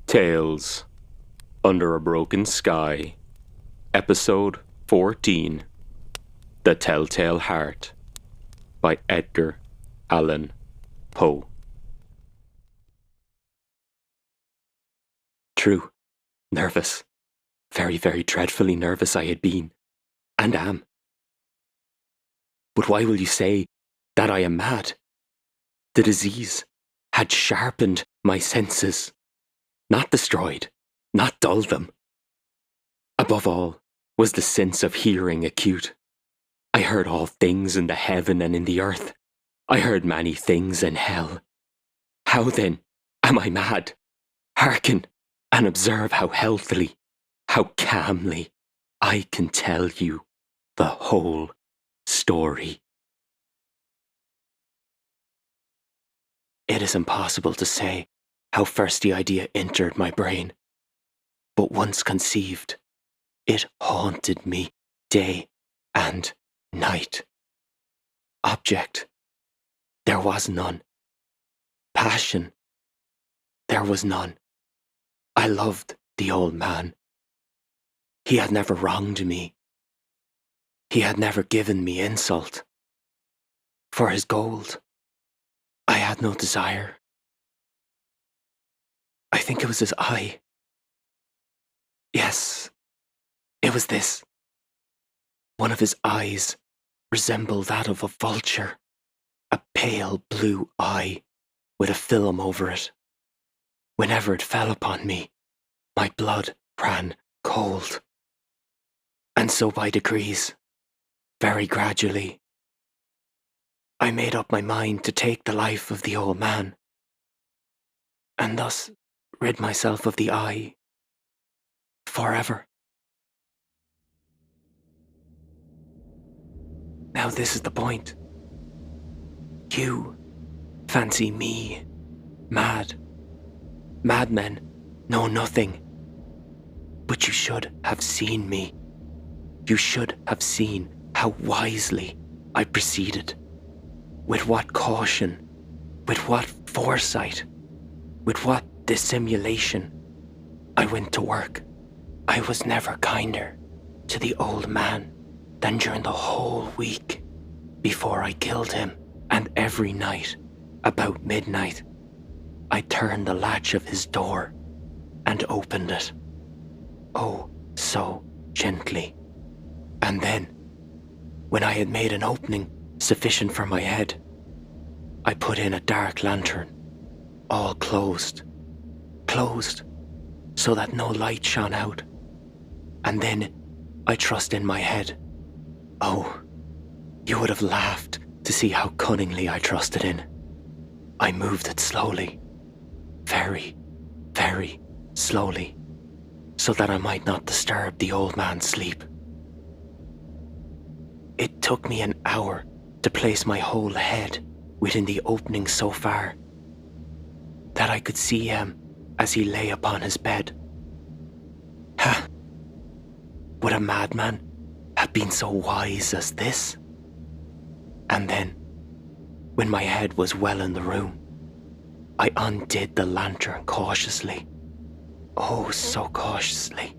Tales Under a Broken Sky, Episode 14, The Telltale Heart, by Edgar Allen Poe. True, nervous, very, very dreadfully nervous I had been, and am. But why will you say that I am mad? The disease had sharpened my senses, not destroyed, not dulled them. Above all was the sense of hearing acute. I heard all things in the heaven and in the earth. I heard many things in hell. How then am I mad? Hearken and observe how healthily, how calmly I can tell you the whole story. It is impossible to say how first the idea entered my brain, but once conceived, it haunted me day and night. Object, there was none. Passion, there was none. I loved the old man. He had never wronged me. He had never given me insult. For his gold, I had no desire. I think it was his eye. Yes, it was this. One of his eyes resembled that of a vulture, a pale blue eye with a film over it. Whenever it fell upon me, my blood ran cold. And so by degrees, very gradually, I made up my mind to take the life of the old man, and thus rid myself of the eye forever. Now this is the point. You fancy me mad. Madmen know nothing. But you should have seen me. You should have seen how wisely I proceeded. With what caution, with what foresight, with what dissimulation I went to work. I was never kinder to the old man than during the whole week before I killed him, and every night, about midnight, I turned the latch of his door and opened it. Oh, so gently. And then, when I had made an opening sufficient for my head, I put in a dark lantern, all closed, so that no light shone out. And then I thrust in my head. Oh, you would have laughed to see how cunningly I thrust it in. I moved it slowly, very, very slowly, so that I might not disturb the old man's sleep. It took me an hour to place my whole head within the opening so far that I could see him as he lay upon his bed. Ha! Would a madman have been so wise as this? And then, when my head was well in the room, I undid the lantern cautiously. Oh, so cautiously.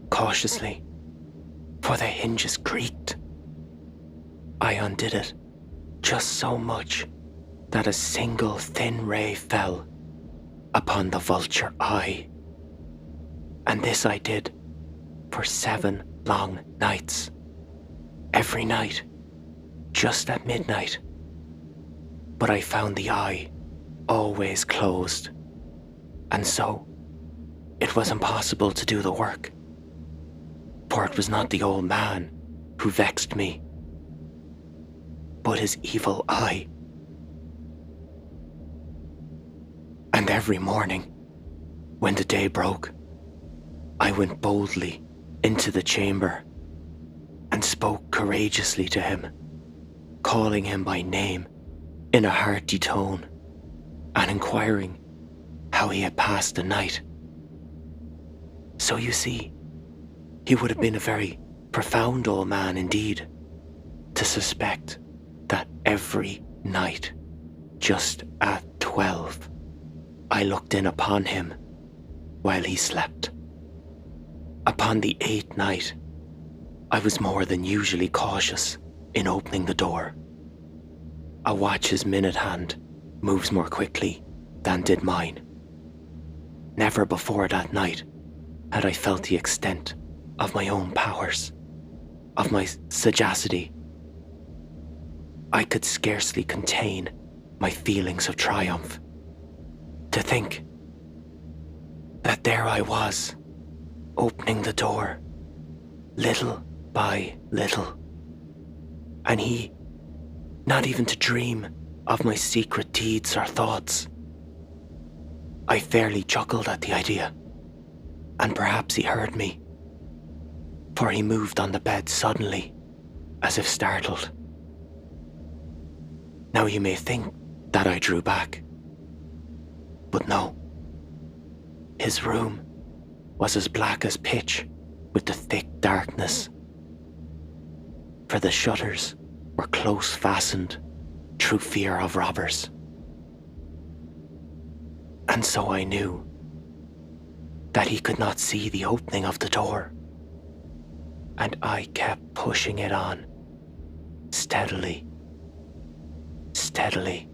Cautiously, for the hinges creaked. I undid it just so much that a single thin ray fell upon the vulture eye. And this I did for 7 long nights. Every night, just at midnight. But I found the eye always closed, and so it was impossible to do the work. For it was not the old man who vexed me, but his evil eye. And every morning, when the day broke, I went boldly into the chamber and spoke courageously to him, calling him by name in a hearty tone and inquiring how he had passed the night. So you see, he would have been a very profound old man indeed to suspect that every night, just at 12, I looked in upon him while he slept. Upon the 8th night, I was more than usually cautious in opening the door. A watch's minute hand moves more quickly than did mine. Never before that night had I felt the extent of my own powers, of my sagacity. I could scarcely contain my feelings of triumph. To think that there I was, opening the door, little by little, and he not even to dream of my secret deeds or thoughts. I fairly chuckled at the idea, and perhaps he heard me, for he moved on the bed suddenly, as if startled. Now you may think that I drew back, but no. His room was as black as pitch with the thick darkness, for the shutters were close fastened through fear of robbers. And so I knew that he could not see the opening of the door, and I kept pushing it on, steadily, steadily.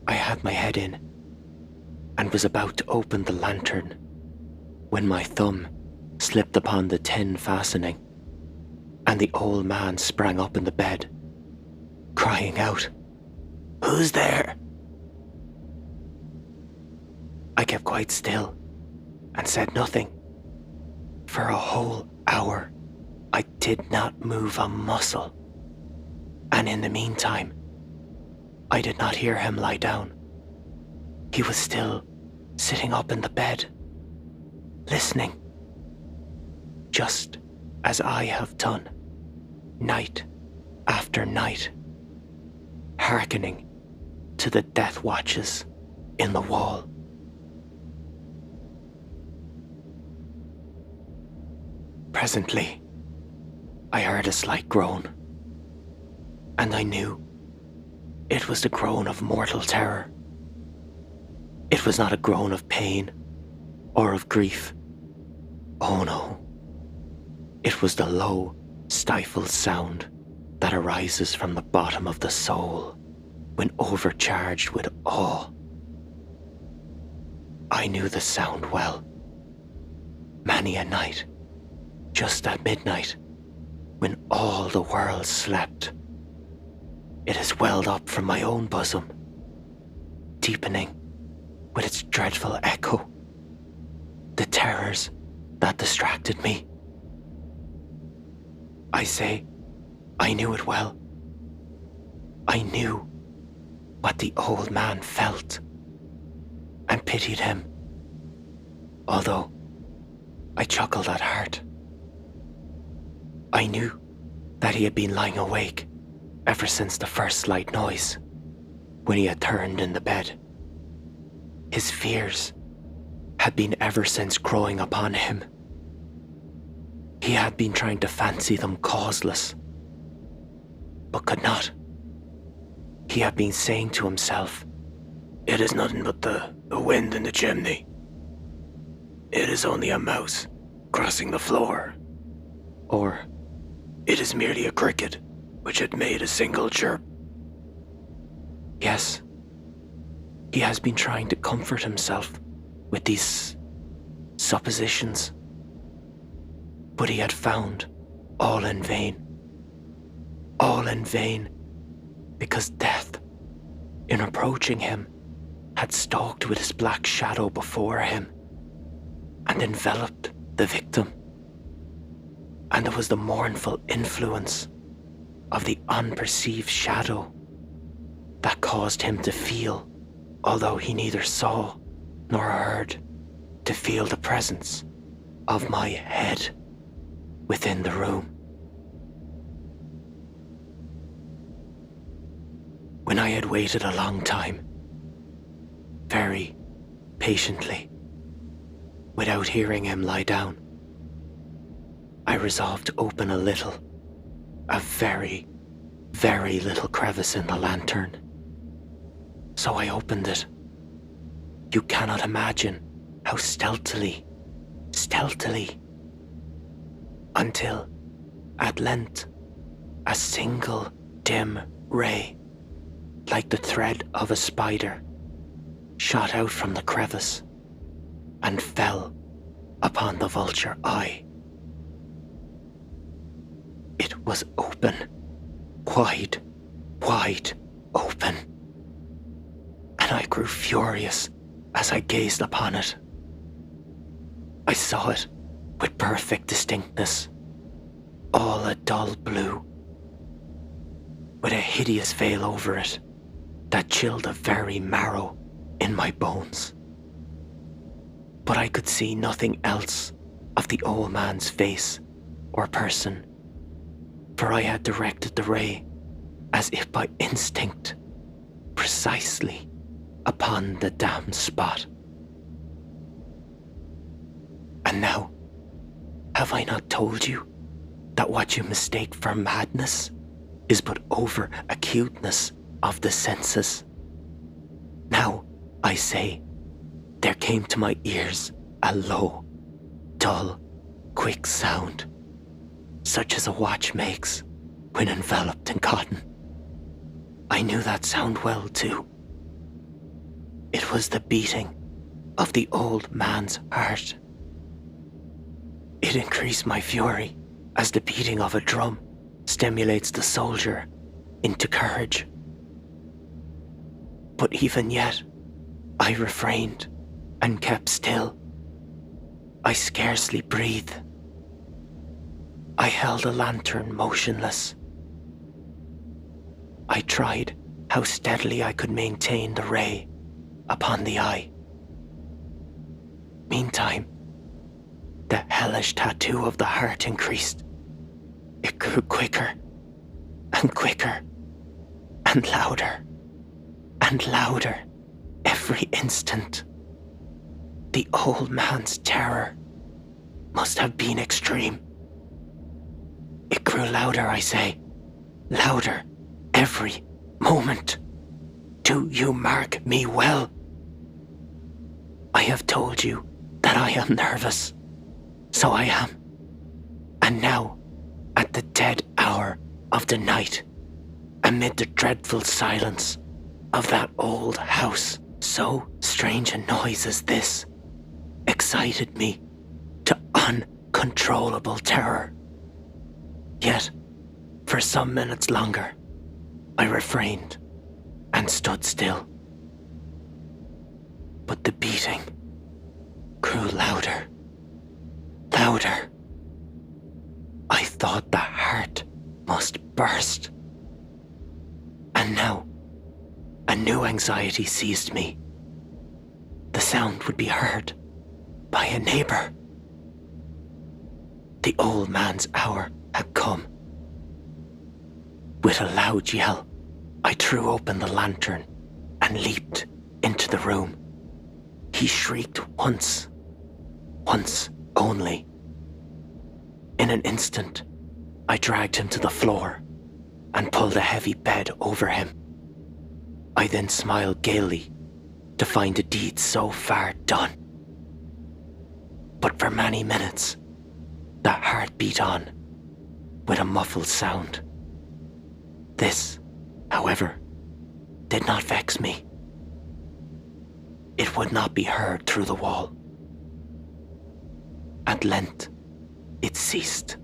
I had my head in and was about to open the lantern when my thumb slipped upon the tin fastening, and the old man sprang up in the bed, crying out, "Who's there?" I kept quite still and said nothing. For a whole hour, I did not move a muscle, and in the meantime, I did not hear him lie down. He was still sitting up in the bed, listening, just as I have done, night after night, hearkening to the death watches in the wall. Presently, I heard a slight groan, and I knew it was the groan of mortal terror. It was not a groan of pain or of grief. Oh no. It was the low, stifled sound that arises from the bottom of the soul when overcharged with awe. I knew the sound well. Many a night, just at midnight, when all the world slept, it has welled up from my own bosom, deepening with its dreadful echo the terrors that distracted me. I say, I knew it well. I knew what the old man felt and pitied him, although I chuckled at heart. I knew that he had been lying awake ever since the first slight noise, when he had turned in the bed. His fears had been ever since growing upon him. He had been trying to fancy them causeless, but could not. He had been saying to himself, "It is nothing but the wind in the chimney. It is only a mouse crossing the floor." Or, "It is merely a cricket which had made a single chirp." Yes, he has been trying to comfort himself with these suppositions, but he had found all in vain. All in vain, because death, in approaching him, had stalked with his black shadow before him and enveloped the victim. And it was the mournful influence of the unperceived shadow that caused him to feel, although he neither saw nor heard, to feel the presence of my head within the room. When I had waited a long time, very patiently, without hearing him lie down, I resolved to open a very, very little crevice in the lantern. So I opened it, You cannot imagine how stealthily, until, at length, a single dim ray, like the thread of a spider, shot out from the crevice and fell upon the vulture eye. It was open, wide open, and I grew furious as I gazed upon it. I saw it with perfect distinctness, all a dull blue, with a hideous veil over it that chilled the very marrow in my bones. But I could see nothing else of the old man's face or person, for I had directed the ray, as if by instinct, precisely upon the damned spot. And now, have I not told you that what you mistake for madness is but over-acuteness of the senses? Now, I say, there came to my ears a low, dull, quick sound, such as a watch makes when enveloped in cotton. I knew that sound well, too. It was the beating of the old man's heart. It increased my fury as the beating of a drum stimulates the soldier into courage. But even yet, I refrained and kept still. I scarcely breathed. I held a lantern motionless. I tried how steadily I could maintain the ray upon the eye. Meantime, the hellish tattoo of the heart increased. It grew quicker and quicker and louder every instant. The old man's terror must have been extreme. It grew louder, I say, louder every moment. Do you mark me well? I have told you that I am nervous. So I am. And now, at the dead hour of the night, amid the dreadful silence of that old house, so strange a noise as this excited me to uncontrollable terror. Yet, for some minutes longer, I refrained and stood still. But the beating grew louder. I thought the heart must burst. And now, a new anxiety seized me. The sound would be heard by a neighbor. The old man's hour had come. With a loud yell, I threw open the lantern and leaped into the room. He shrieked once only. In an instant, I dragged him to the floor and pulled a heavy bed over him. I then smiled gaily to find the deed so far done. But for many minutes, the heart beat on with a muffled sound. This, however, did not vex me. It would not be heard through the wall. At length, it ceased.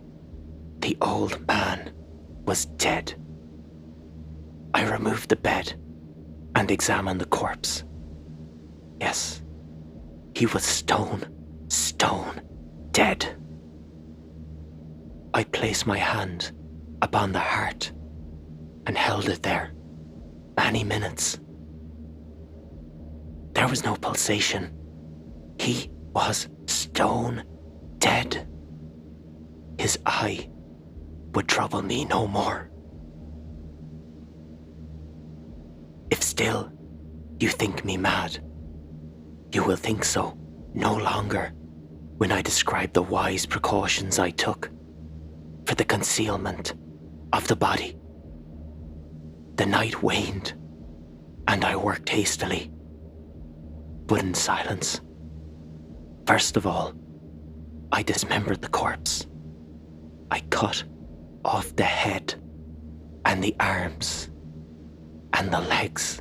The old man was dead. I removed the bed and examined the corpse. Yes, he was stone dead. I placed my hand upon the heart and held it there many minutes. There was no pulsation. He was stone dead. His eye would trouble me no more. If still you think me mad, you will think so no longer when I describe the wise precautions I took for the concealment of the body. The night waned, and I worked hastily. but in silence. First of all, I dismembered the corpse. I cut off the head and the arms and the legs.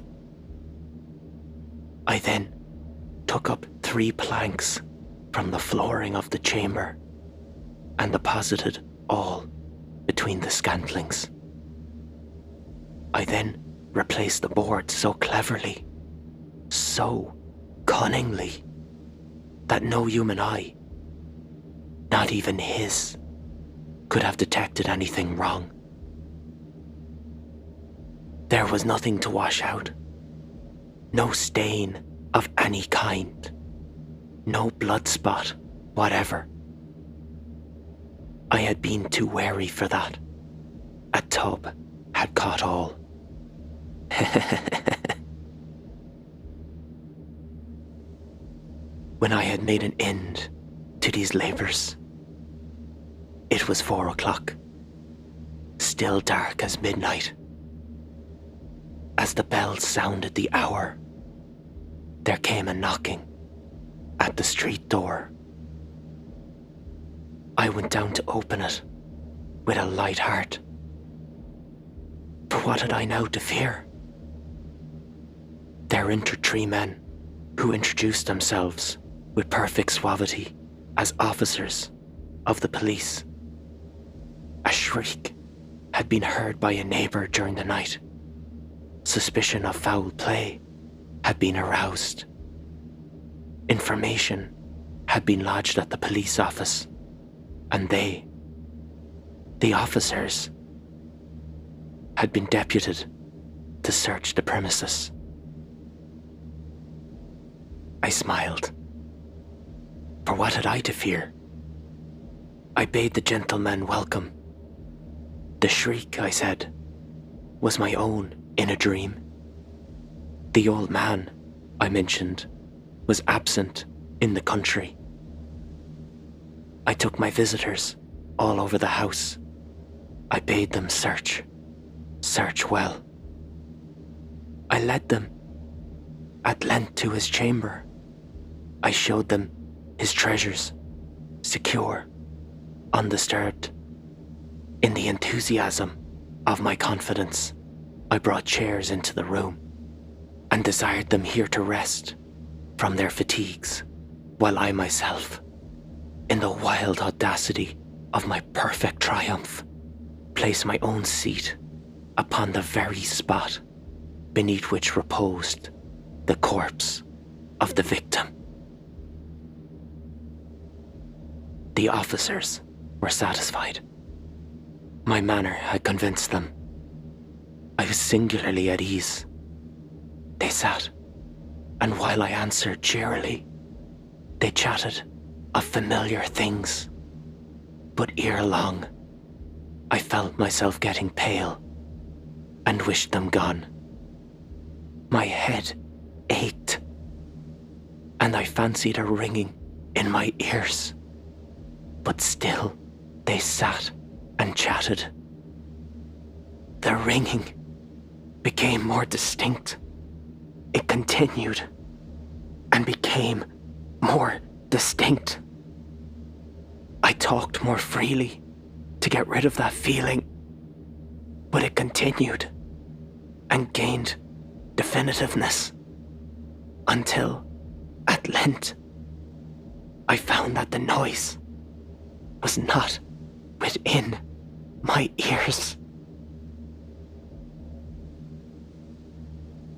I then took up 3 planks from the flooring of the chamber and deposited all between the scantlings. I then replaced the board so cleverly, so cunningly, that no human eye, not even his, could have detected anything wrong. There was nothing to wash out, no stain of any kind, no blood spot whatever. I had been too wary for that. A tub had caught all. When I had made an end to these labours, it was 4 o'clock, still dark as midnight. As the bell sounded the hour, there came a knocking at the street door. I went down to open it with a light heart. For what had I now to fear? There entered 3 men who introduced themselves with perfect suavity as officers of the police. A shriek had been heard by a neighbour during the night. Suspicion of foul play had been aroused. Information had been lodged at the police office, and they, the officers, had been deputed to search the premises. I smiled. For what had I to fear? I bade the gentleman welcome. The shriek, I said, was my own in a dream. The old man, I mentioned, was absent in the country. I took my visitors all over the house. I bade them search well. I led them at length to his chamber. I showed them his treasures, secure, undisturbed. In the enthusiasm of my confidence, I brought chairs into the room and desired them here to rest from their fatigues, while I myself, in the wild audacity of my perfect triumph, placed my own seat upon the very spot beneath which reposed the corpse of the victim. The officers were satisfied. My manner had convinced them. I was singularly at ease. They sat, and while I answered cheerily, they chatted of familiar things. But ere long, I felt myself getting pale and wished them gone. My head ached, and I fancied a ringing in my ears. But still, they sat and chatted. The ringing became more distinct. It continued and became more distinct. I talked more freely to get rid of that feeling, but it continued and gained definitiveness until, at length, I found that the noise was not within my ears.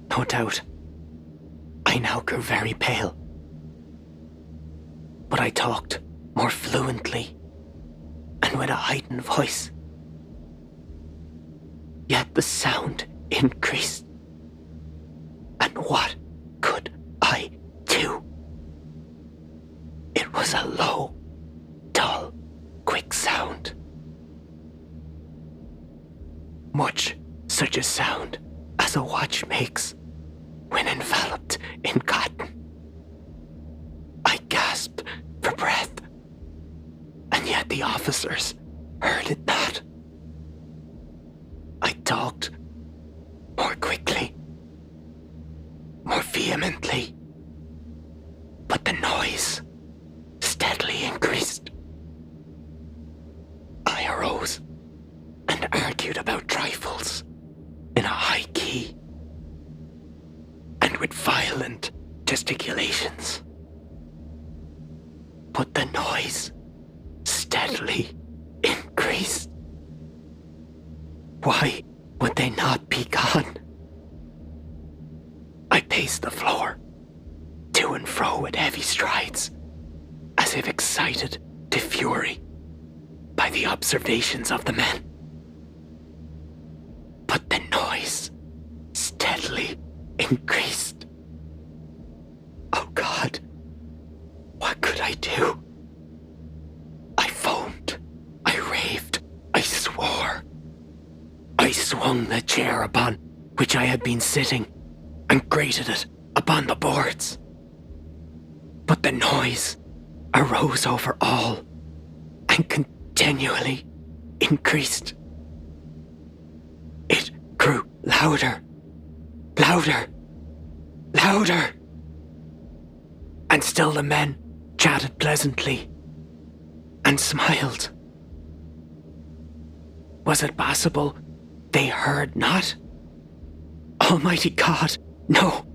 No doubt, I now grew very pale, but I talked more fluently and with a heightened voice. Yet the sound increased, and what could I do? It was a low, dull, quick sound. Much such a sound as a watch makes when enveloped in cotton. I gasped for breath, and yet the officers heard it not. I talked more quickly, more vehemently, and with violent gesticulations. But the noise steadily increased. Why would they not be gone? I paced the floor, to and fro with heavy strides, as if excited to fury by the observations of the men. But the noise steadily increased. Oh God, what could I do? I foamed, I raved, I swore. I swung the chair upon which I had been sitting and grated it upon the boards. But the noise arose over all and continually increased. It grew louder, louder, louder. And still the men chatted pleasantly and smiled. Was it possible they heard not? Almighty God, no,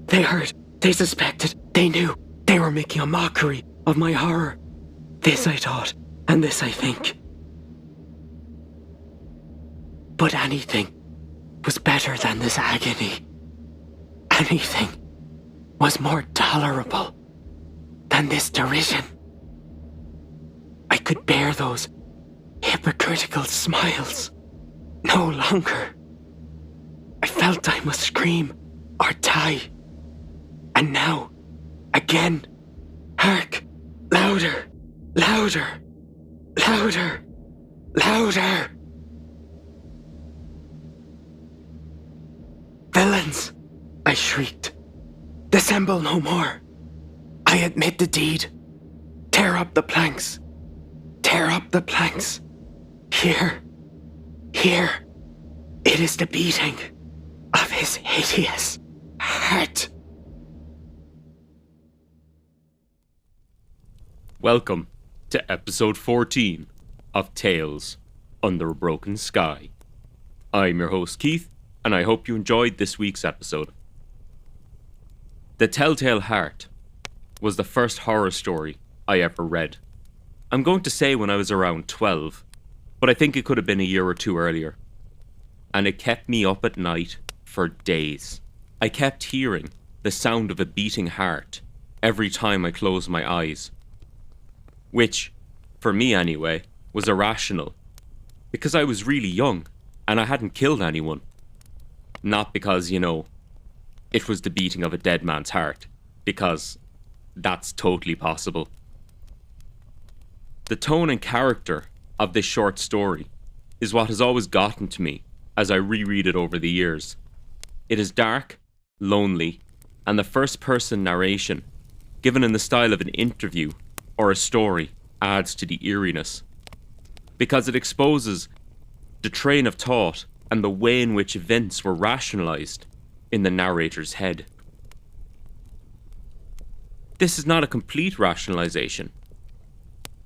they heard, they suspected, they knew, they were making a mockery of my horror. This I thought, and this I think. But anything was better than this agony. Anything was more tolerable than this derision. I could bear those hypocritical smiles no longer. I felt I must scream or die. And now, again, hark, louder, louder, louder, louder. Villains, I shrieked. Dissemble no more. I admit the deed. Tear up the planks. Tear up the planks. Here. It is the beating of his hideous heart. Welcome to episode 14 of Tales Under a Broken Sky. I'm your host Keith, and I hope you enjoyed this week's episode. The Telltale Heart was the first horror story I ever read. I'm going to say when I was around 12, but I think it could have been a year or two earlier. And it kept me up at night for days. I kept hearing the sound of a beating heart every time I closed my eyes. Which, for me anyway, was irrational. Because I was really young and I hadn't killed anyone. Not because, it was the beating of a dead man's heart. Because that's totally possible. The tone and character of this short story is what has always gotten to me as I reread it over the years. It is dark, lonely, and the first-person narration, given in the style of an interview or a story, adds to the eeriness. Because it exposes the train of thought and the way in which events were rationalized in the narrator's head. This is not a complete rationalization,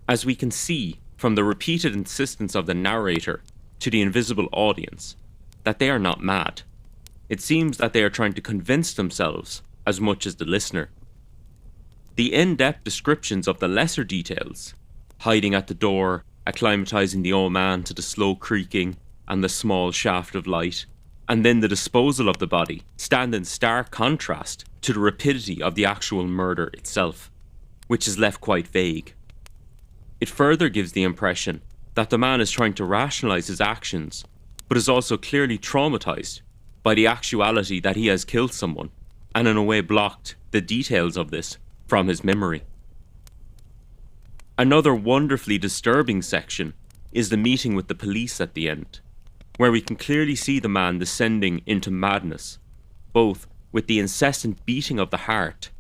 as we can see from the repeated insistence of the narrator to the invisible audience that they are not mad. It seems that they are trying to convince themselves as much as the listener. The in-depth descriptions of the lesser details, hiding at the door, acclimatizing the old man to the slow creaking and the small shaft of light, and then the disposal of the body, stand in stark contrast to the rapidity of the actual murder itself, which is left quite vague. It further gives the impression that the man is trying to rationalize his actions, but is also clearly traumatized by the actuality that he has killed someone, and in a way blocked the details of this from his memory. Another wonderfully disturbing section is the meeting with the police at the end, where we can clearly see the man descending into madness, both with the incessant beating of the heart,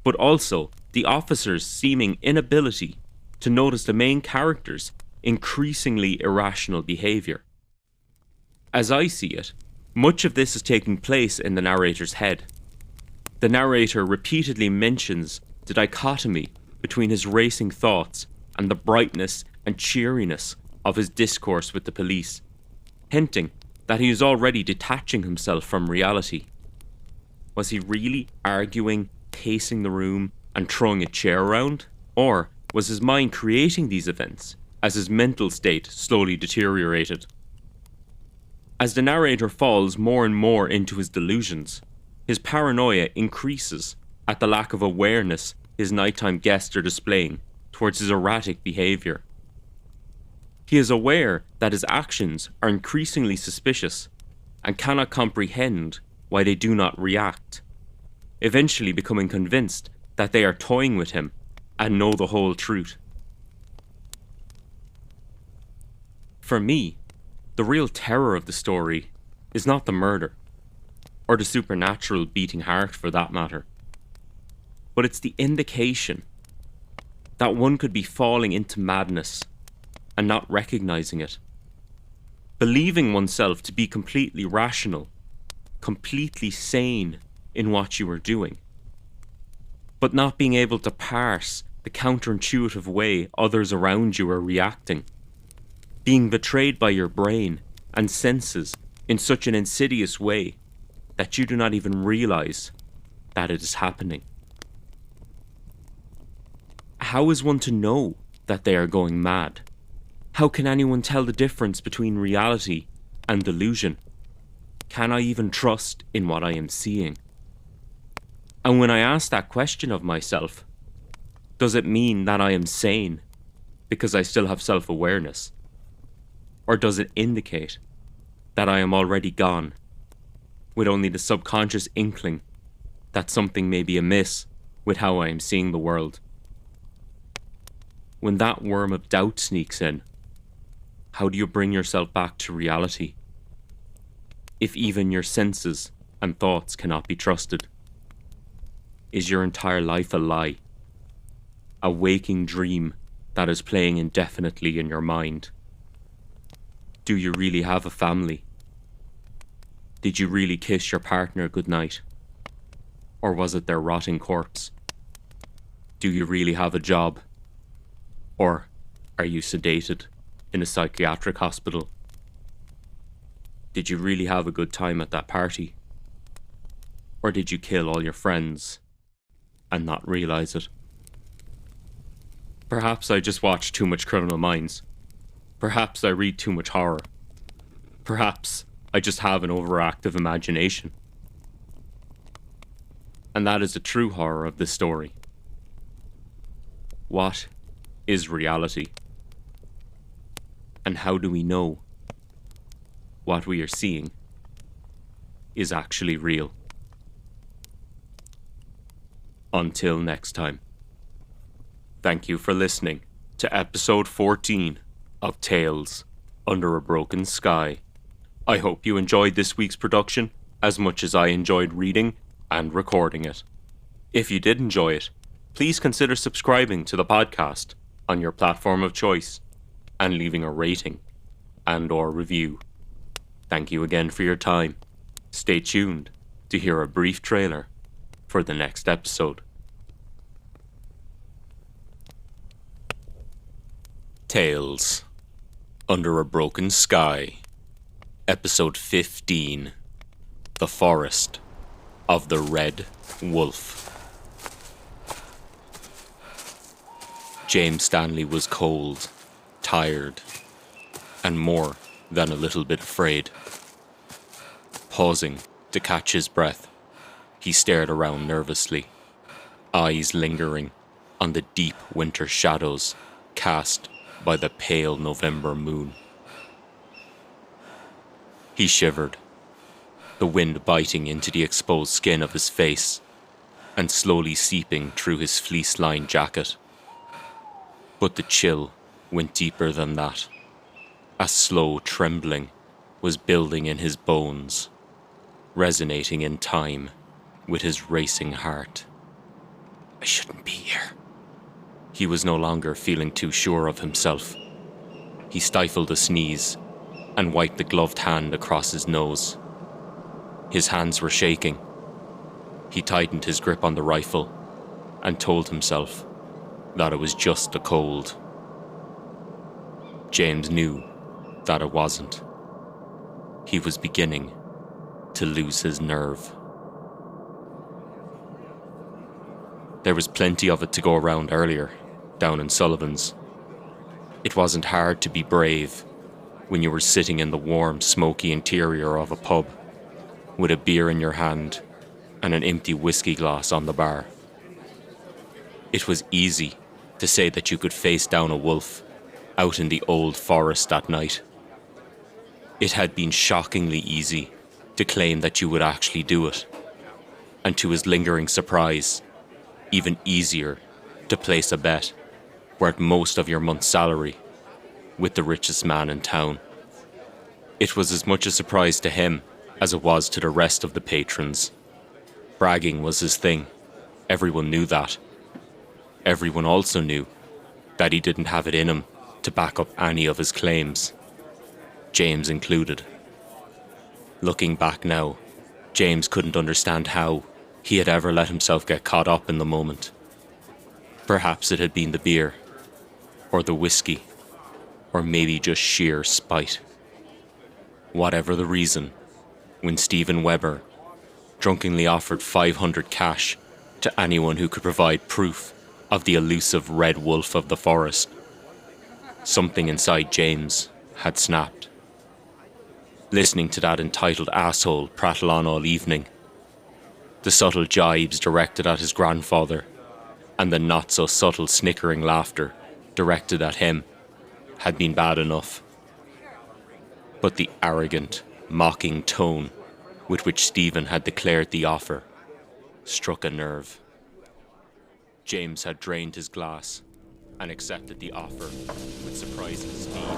but also the officer's seeming inability to notice the main character's increasingly irrational behaviour. As I see it, much of this is taking place in the narrator's head. The narrator repeatedly mentions the dichotomy between his racing thoughts and the brightness and cheeriness of his discourse with the police, hinting that he is already detaching himself from reality. Was he really arguing, pacing the room, and throwing a chair around? Or was his mind creating these events as his mental state slowly deteriorated? As the narrator falls more and more into his delusions, his paranoia increases at the lack of awareness his nighttime guests are displaying towards his erratic behaviour. He is aware that his actions are increasingly suspicious and cannot comprehend why they do not react, eventually becoming convinced that they are toying with him and know the whole truth. For me, the real terror of the story is not the murder, or the supernatural beating heart for that matter, but it's the indication that one could be falling into madness and not recognizing it, believing oneself to be completely rational, completely sane in what you are doing, but not being able to parse the counterintuitive way others around you are reacting, being betrayed by your brain and senses in such an insidious way that you do not even realize that it is happening. How is one to know that they are going mad? How can anyone tell the difference between reality and delusion? Can I even trust in what I am seeing? And when I ask that question of myself, does it mean that I am sane because I still have self-awareness? Or does it indicate that I am already gone, with only the subconscious inkling that something may be amiss with how I am seeing the world? When that worm of doubt sneaks in, how do you bring yourself back to reality, if even your senses and thoughts cannot be trusted? Is your entire life a lie? A waking dream that is playing indefinitely in your mind? Do you really have a family? Did you really kiss your partner goodnight? Or was it their rotting corpse? Do you really have a job? Or are you sedated in a psychiatric hospital? Did you really have a good time at that party? Or did you kill all your friends and not realize it? Perhaps I just watch too much Criminal Minds. Perhaps I read too much horror. Perhaps I just have an overactive imagination. And that is the true horror of this story. What is reality? And how do we know what we are seeing is actually real? Until next time. Thank you for listening to episode 14 of Tales Under a Broken Sky. I hope you enjoyed this week's production as much as I enjoyed reading and recording it. If you did enjoy it, please consider subscribing to the podcast on your platform of choice and leaving a rating and/or review. Thank you again for your time. Stay tuned to hear a brief trailer for the next episode. Tales Under a Broken Sky, Episode 15, The Forest of the Red Wolf. James Stanley was cold, tired, and more than a little bit afraid. Pausing to catch his breath, he stared around nervously, eyes lingering on the deep winter shadows cast by the pale November moon. He shivered, the wind biting into the exposed skin of his face and slowly seeping through his fleece-lined jacket. But the chill went deeper than that. A slow trembling was building in his bones, resonating in time with his racing heart. I shouldn't be here. He was no longer feeling too sure of himself. He stifled a sneeze and wiped the gloved hand across his nose. His hands were shaking. He tightened his grip on the rifle and told himself that it was just a cold. James knew that it wasn't. He was beginning to lose his nerve. There was plenty of it to go around earlier, down in Sullivan's. It wasn't hard to be brave when you were sitting in the warm, smoky interior of a pub, with a beer in your hand and an empty whiskey glass on the bar. It was easy to say that you could face down a wolf out in the old forest that night. It had been shockingly easy to claim that you would actually do it, and to his lingering surprise, even easier to place a bet worth most of your month's salary with the richest man in town. It was as much a surprise to him as it was to the rest of the patrons. Bragging was his thing. Everyone knew that. Everyone also knew that he didn't have it in him to back up any of his claims, James included. Looking back now, James couldn't understand how he had ever let himself get caught up in the moment. Perhaps it had been the beer, or the whiskey, or maybe just sheer spite. Whatever the reason, when Stephen Webber drunkenly offered 500 cash to anyone who could provide proof of the elusive red wolf of the forest, something inside James had snapped. Listening to that entitled asshole prattle on all evening, the subtle jibes directed at his grandfather, and the not-so-subtle snickering laughter directed at him, had been bad enough. But the arrogant, mocking tone with which Stephen had declared the offer struck a nerve. James had drained his glass and accepted the offer with surprising speed.